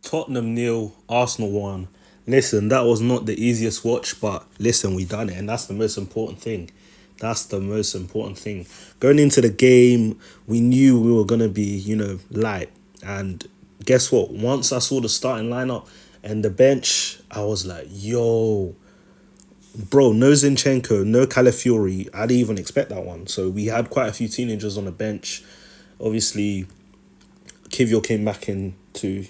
Tottenham nil, Arsenal 1. Listen, that was not the easiest watch, but listen, we done it, and that's the most important thing. That's the most important thing. Going into the game, we knew we were gonna be, light. And guess what? Once I saw the starting lineup and the bench, I was like, yo, bro, no Zinchenko, no Calafiori. I didn't even expect that one. So we had quite a few teenagers on the bench. Obviously, Kivio came back into,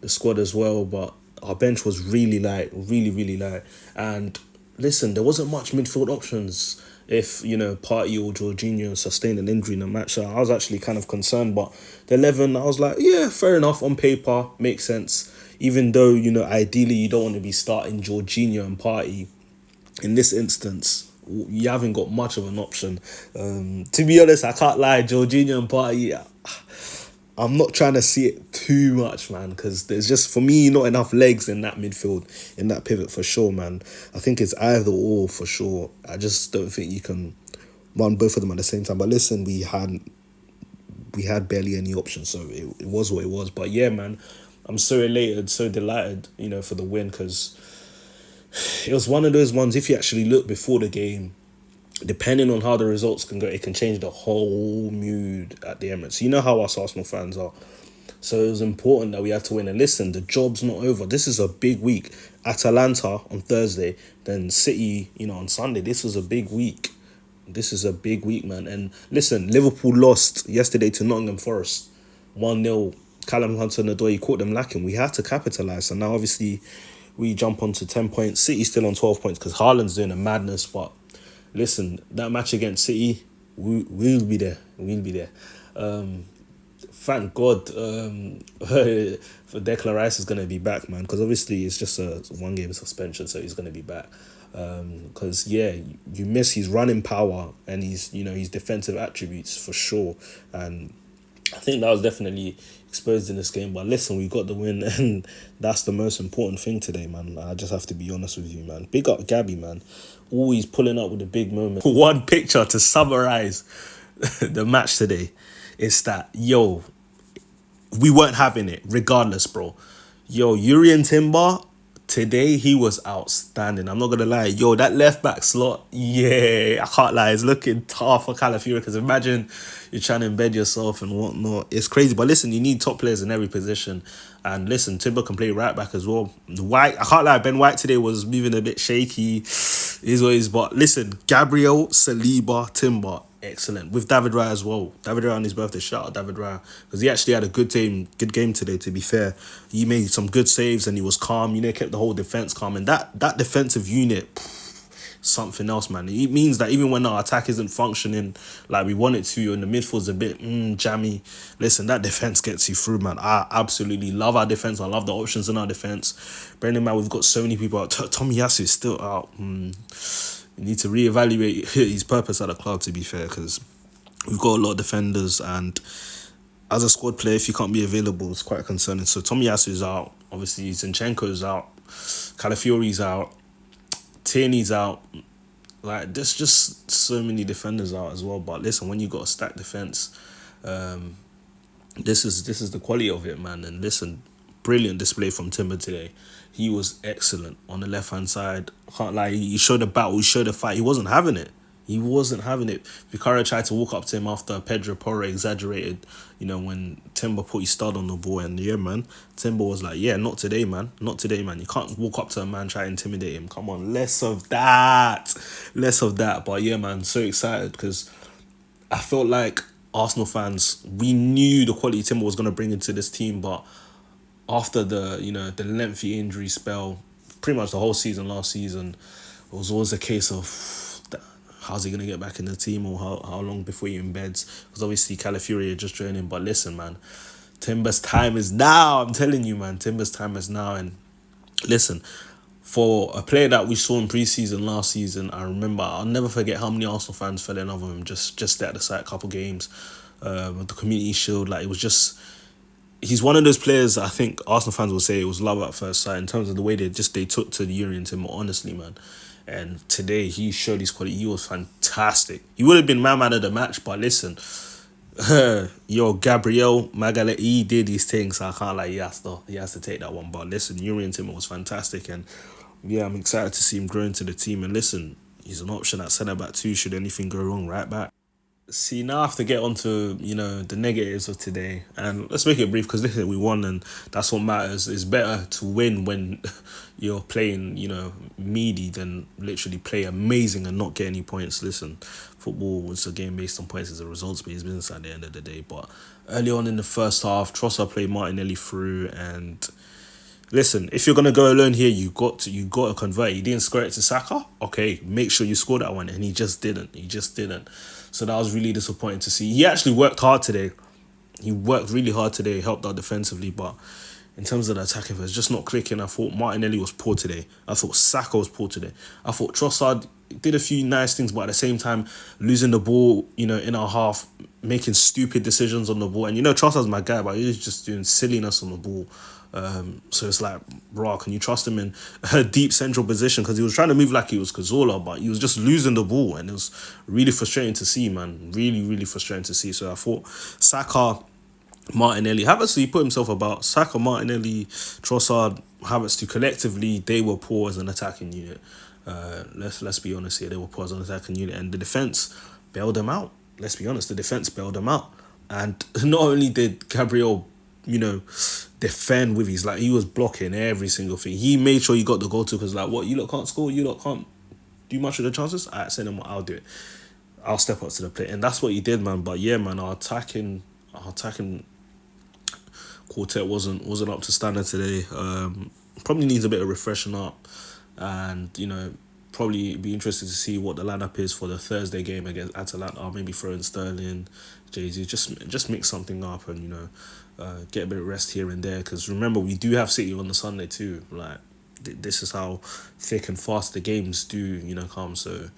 the squad as well, but our bench was really light, really, really light. And listen, there wasn't much midfield options if, Partey or Jorginho sustained an injury in the match. So I was actually kind of concerned, but the 11, I was like, yeah, fair enough, on paper, makes sense. Even though, ideally you don't want to be starting Jorginho and Partey in this instance, you haven't got much of an option. To be honest, I can't lie, Jorginho and Partey, I'm not trying to see it too much, man, because there's just, for me, not enough legs in that midfield, in that pivot for sure, man. I think it's either or for sure. I just don't think you can run both of them at the same time. But listen, we had barely any options, so it was what it was. But yeah, man, I'm so elated, so delighted, for the win, because it was one of those ones, if you actually look before the game, depending on how the results can go, it can change the whole mood at the Emirates. You know how us Arsenal fans are. So it was important that we had to win. And listen, the job's not over. This is a big week. Atalanta on Thursday, then City, on Sunday. This was a big week. This is a big week, man. And listen, Liverpool lost yesterday to Nottingham Forest. 1-0. Callum Hudson-Odoi caught them lacking. We had to capitalise. And now, obviously, we jump on to 10 points. City's still on 12 points because Haaland's doing a madness. But listen, that match against City, we'll be there. We'll be there. Thank God for Declan Rice is going to be back, man. Because obviously it's just a one-game suspension, so he's going to be back. Because, you miss his running power and his defensive attributes for sure. And I think that was definitely exposed in this game. But listen, we got the win, and that's the most important thing today, man. I just have to be honest with you, man. Big up Gabby, man. Always pulling up with a big moment. One picture to summarize the match today is that, we weren't having it, regardless, bro. Urian Timber, today he was outstanding. I'm not gonna lie. That left back slot, I can't lie. It's looking tough for Calafiori, because imagine you're trying to embed yourself and whatnot. It's crazy. But listen, you need top players in every position. And listen, Timber can play right back as well. White, I can't lie, Ben White today was moving a bit shaky. Is what is. But listen, Gabriel, Saliba, Timber, excellent. With David Raya as well. David Raya on his birthday, shout out David Raya. Because he actually had a good game today, to be fair. He made some good saves and he was calm. Kept the whole defence calm. And that defensive unit, something else, man. It means that even when our attack isn't functioning like we want it to, and the midfield's a bit jammy, listen, that defense gets you through, man. I absolutely love our defense. I love the options in our defense. Bearing in mind, we've got so many people out. Tommy Yasu is still out. You need to reevaluate his purpose at the club, to be fair, because we've got a lot of defenders, and as a squad player, if you can't be available, it's quite concerning. So Tommy Yasu is out. Obviously, Zinchenko's out. Calafiori's out. Tierney's out. Like, there's just so many defenders out as well. But listen, when you got a stacked defense, this is the quality of it, man. And listen, brilliant display from Timber today. He was excellent on the left hand side. I can't lie, he showed the battle, he showed the fight. He wasn't having it. Vicario tried to walk up to him after Pedro Porro exaggerated, when Timber put his stud on the ball. And yeah, man, Timber was like, not today, man. Not today, man. You can't walk up to a man, try to intimidate him. Come on, less of that. But yeah, man, so excited, because I felt like Arsenal fans, we knew the quality Timber was going to bring into this team, but after the lengthy injury spell, pretty much the whole season last season, it was always a case of, how's he going to get back in the team, or how long before he embeds? Because obviously Calafiori are just joining. But listen, man, Timber's time is now. I'm telling you, man, Timber's time is now. And listen, for a player that we saw in pre-season last season, I remember, I'll never forget how many Arsenal fans fell in love with him just at the side, a couple games, with the Community Shield. Like, it was just, he's one of those players I think Arsenal fans will say it was love at first sight, in terms of the way they took to the Urian Timber, honestly, man. And today he showed his quality. He was fantastic. He would have been man of the match, but listen, Yo, Gabriel Magalhaes, he did his thing, so I can't like he has to take that one. But listen, Urian Timber was fantastic, and yeah, I'm excited to see him grow into the team. And listen, he's an option at centre back too. Should anything go wrong, right back. See, now I have to get onto the negatives of today, and let's make it brief because listen, we won, and that's what matters. It's better to win when you're playing meaty than literally play amazing and not get any points. Listen, football was a game based on points, as a results based business at the end of the day. But early on in the first half, Trossard played Martinelli through, and listen, if you're gonna go alone here, you got to convert. He didn't score it to Saka. Okay, make sure you score that one, and he just didn't. He just didn't. So that was really disappointing to see. He actually worked hard today. He worked really hard today, helped out defensively, but in terms of the attacking, it's just not clicking. I thought Martinelli was poor today. I thought Saka was poor today. I thought Trossard did a few nice things, but at the same time, losing the ball, in our half, making stupid decisions on the ball. And Trossard's my guy, but he was just doing silliness on the ball. So it's like, bro, can you trust him in a deep central position? Because he was trying to move like he was Cazorla, but he was just losing the ball, and it was really frustrating to see, man. Really, really frustrating to see. So I thought Saka, Martinelli, Havertz, he put himself about. Saka, Martinelli, Trossard, Havertz, to collectively, they were poor as an attacking unit. Let's be honest here, they were poor as an attacking unit, and the defense bailed them out. Let's be honest, the defense bailed them out, and not only did Gabriel, defend with his, like, he was blocking every single thing. He made sure he got the goal too, because like, what, you lot can't score, you lot can't do much of the chances. I said, I'll do it. I'll step up to the plate, and that's what he did, man. But yeah, man, our attacking quartet wasn't up to standard today. Probably needs a bit of refreshing up, and probably be interested to see what the lineup is for the Thursday game against Atalanta. Or maybe throw in Sterling, Jay-Z, just mix something up, and get a bit of rest here and there. Because remember, we do have City on the Sunday too. Like, this is how thick and fast the games do come. So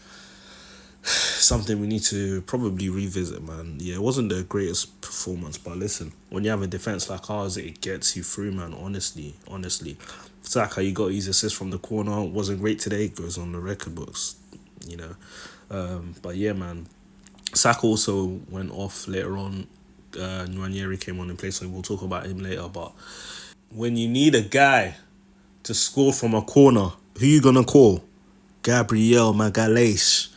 something we need to probably revisit, man. Yeah, it wasn't the greatest performance, but listen, when you have a defense like ours, it gets you through, man. Honestly. Saka, you got his assist from the corner. Wasn't great today. Goes on the record books, But yeah, man. Saka also went off later on. Nwaneri came on in place, so we'll talk about him later. But when you need a guy to score from a corner, who you gonna call? Gabriel Magalhaes.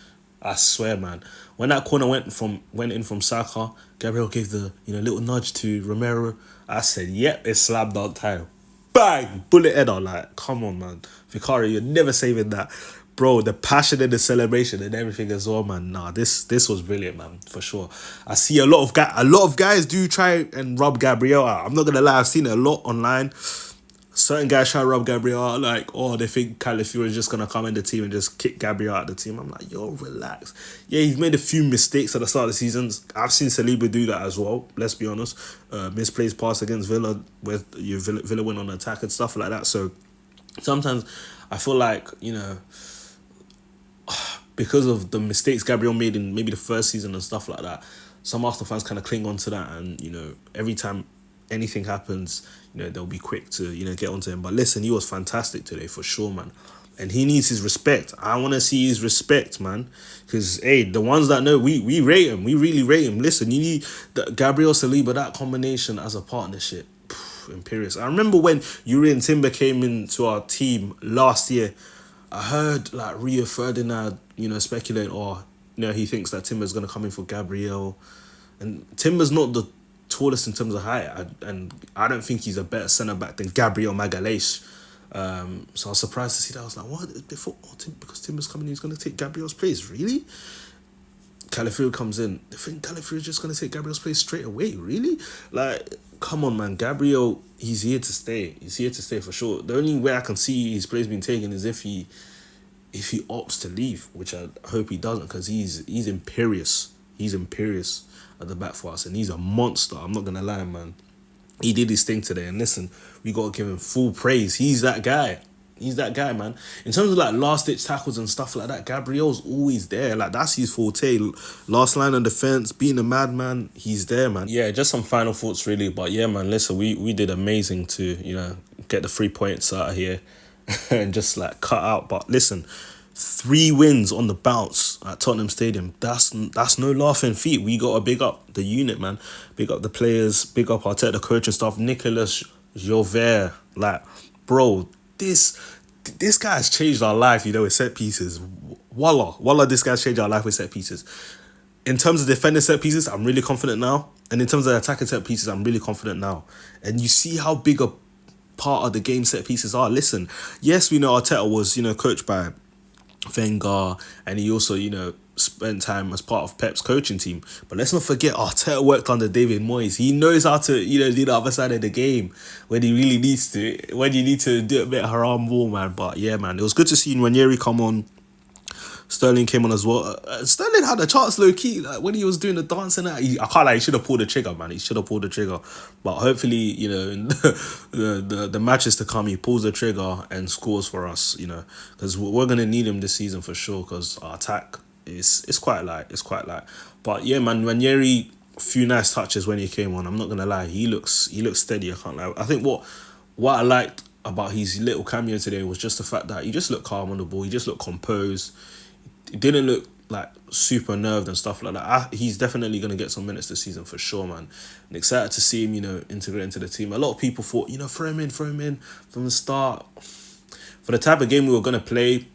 I swear, man. When that corner went in from Saka, Gabriel gave the little nudge to Romero. I said, "Yep, it's slam dunk time." Bang! Bullet header. Like, come on, man. Vicario, you're never saving that. Bro, the passion and the celebration and everything as well, man. Nah, this was brilliant, man, for sure. I see a lot of guys do try and rub Gabriel out. I'm not gonna lie, I've seen it a lot online. Certain guys try to rub Gabriel out, like, oh, they think Calafiori is just gonna come in the team and just kick Gabriel out of the team. I'm like, yo, relax. Yeah, he's made a few mistakes at the start of the seasons. I've seen Saliba do that as well. Let's be honest. Misplaced pass against Villa, where Villa went on attack and stuff like that. So sometimes I feel like because of the mistakes Gabriel made in maybe the first season and stuff like that, some Arsenal fans kind of cling on to that, and every time anything happens, they'll be quick to get onto him. But listen, he was fantastic today for sure, man, and he needs his respect. I want to see his respect, man, because hey, the ones that know, we rate him, we really rate him. Listen, you need the Gabriel Saliba, that combination as a partnership, imperious. I remember when Urian Timber came into our team last year. I heard like Rio Ferdinand, speculate, or he thinks that Timber's gonna come in for Gabriel, and Timber's not the tallest in terms of height, and I don't think he's a better centre back than Gabriel Magalhaes. So I was surprised to see that. I was like, what? They thought, because Timber's coming, he's gonna take Gabriel's place, really? Calafiori comes in. They think Calafiori's just gonna take Gabriel's place straight away, really? Like, come on, man. Gabriel, he's here to stay. He's here to stay for sure. The only way I can see his place being taken is if he opts to leave, which I hope he doesn't, because he's imperious. He's imperious at the back for us, and he's a monster. I'm not gonna lie, man. He did his thing today, and listen, we gotta give him full praise. He's that guy. He's that guy, man. In terms of like last ditch tackles and stuff like that, Gabriel's always there. Like, that's his forte. Last line of defense, being a madman, he's there, man. Yeah, just some final thoughts really. But yeah, man, listen, we did amazing to, get the 3 points out of here and just like cut out. But listen, 3 wins on the bounce at Tottenham Stadium. That's no laughing feat. We got to big up the unit, man. Big up the players. Big up our the coaching staff. Nicolas Jover, like, bro, this guy's changed our life. With set pieces. Wallah, this guy's changed our life with set pieces. In terms of defending set pieces, I'm really confident now. And in terms of attacking set pieces, I'm really confident now. And you see how big a part of the game set pieces are. Listen, yes, we know Arteta was, coached by Wenger, and he also, spent time as part of Pep's coaching team. But let's not forget, Arteta worked under David Moyes. He knows how to, do the other side of the game when he really needs to, when you need to do a bit of haram ball, man. But yeah, man, it was good to see Ranieri come on. Sterling came on as well. Sterling had a chance low key, like when he was doing the dance and that. I can't lie, he should have pulled the trigger, man. He should have pulled the trigger. But hopefully, in the matches to come, he pulls the trigger and scores for us. Because we're gonna need him this season for sure. Because our attack is quite light. It's quite light. But yeah, man, Ranieri, a few nice touches when he came on. I'm not gonna lie, he looks steady. I can't lie. I think what I liked about his little cameo today was just the fact that he just looked calm on the ball. He just looked composed. It didn't look like super nerved and stuff like that. He's definitely going to get some minutes this season for sure, man. And excited to see him, integrate into the team. A lot of people thought, throw him in from the start. For the type of game we were going to play,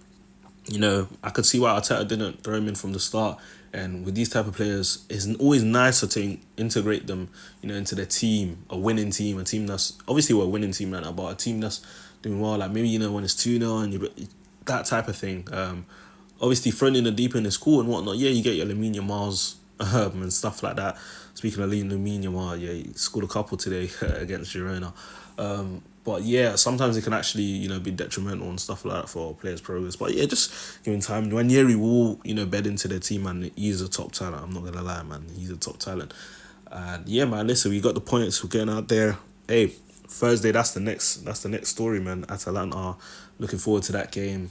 I could see why Arteta didn't throw him in from the start. And with these type of players, it's always nicer to integrate them, into the team, a winning team, a team that's, obviously we're a winning team right now, but a team that's doing well. Like maybe, when it's 2-0 and that type of thing. Obviously, throwing in the deep end is cool and whatnot. Yeah, you get your Lamine Yamal's and stuff like that. Speaking of Lamine Yamal, yeah, he scored a couple today against Girona. But yeah, sometimes it can actually, be detrimental and stuff like that for players' progress. But yeah, just giving time. Ranieri will, bed into the team, and he's a top talent. I'm not gonna lie, man. He's a top talent. And yeah, man, listen, we got the points. We're getting out there. Hey, Thursday, that's the next story, man. Atalanta, looking forward to that game.